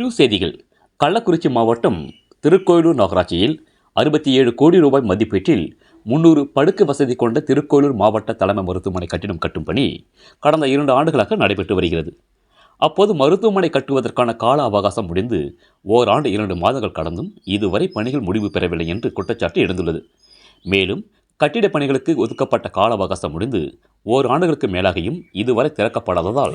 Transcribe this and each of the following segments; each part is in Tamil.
வேலூர் செய்திகள். கள்ளக்குறிச்சி மாவட்டம் திருக்கோயிலூர் நகராட்சியில் 67 கோடி ரூபாய் மதிப்பீட்டில் 300 படுக்கை வசதி கொண்ட திருக்கோயிலூர் மாவட்ட தலைமை மருத்துவமனை கட்டிடம் கட்டும் பணி கடந்த 2 ஆண்டுகளாக நடைபெற்று வருகிறது. அப்போது மருத்துவமனை கட்டுவதற்கான கால அவகாசம் முடிந்து ஓராண்டு 2 மாதங்கள் கடந்தும் இதுவரை பணிகள் முடிவு பெறவில்லை என்று குற்றச்சாட்டு எழுந்துள்ளது. மேலும் கட்டிடப் பணிகளுக்கு ஒதுக்கப்பட்ட கால அவகாசம் முடிந்து ஓராண்டுகளுக்கு மேலாகியும் இதுவரை திறக்கப்படாததால்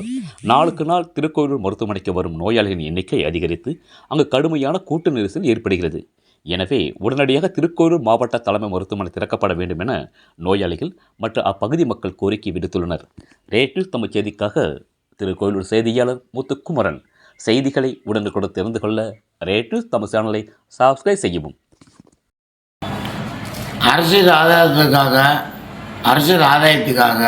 நாளுக்கு நாள் திருக்கோயிலூர் மருத்துவமனைக்கு வரும் நோயாளிகளின் எண்ணிக்கை அதிகரித்து அங்கு கடுமையான கூட்ட நெரிசல் ஏற்படுகிறது. எனவே உடனடியாக திருக்கோயிலூர் மாவட்ட தலைமை மருத்துவமனை திறக்கப்பட வேண்டும் என நோயாளிகள் மற்றும் அப்பகுதி மக்கள் கோரிக்கை விடுத்துள்ளனர். ரேட்டில் தமிழ் செய்திக்காக திருக்கோயிலூர் செய்தியாளர் முத்துக்குமரன். செய்திகளை உடனுக்குடன் தெரிந்து கொள்ள ரேட்டில் தமிழ் சேனலை சப்ஸ்கிரைப் செய்யவும். அரசியல் ஆதாயத்துக்காக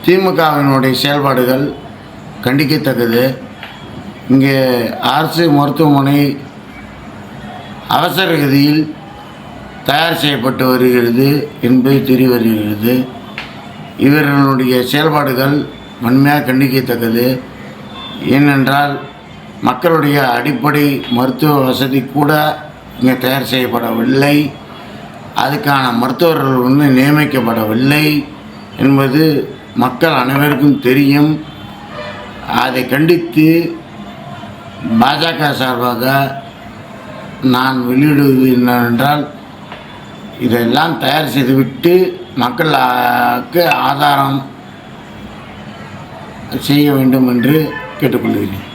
திமுகவினுடைய செயல்பாடுகள் கண்டிக்கத்தக்கது. இங்கே அரசு மருத்துவமனை அவசர கதியில் தயார் செய்யப்பட்டு வருகிறது என்பது தெரிய வருகிறது. இவர்களுடைய செயல்பாடுகள் வன்மையாக கண்டிக்கத்தக்கது. ஏனென்றால் மக்களுடைய அடிப்படை மருத்துவ வசதி கூட இங்கே தயார் செய்யப்படவில்லை. அதுக்கான மருத்துவர்கள் நியமிக்கப்படவில்லை என்பது மக்கள் அனைவருக்கும் தெரியும். அதை கண்டித்து பாஜக சார்பாக நான் வெளியிடுவது என்னவென்றால், இதெல்லாம் தயார் செய்துவிட்டு மக்களுக்கு ஆதாரம் செய்ய வேண்டும் என்று கேட்டுக்கொள்கிறேன்.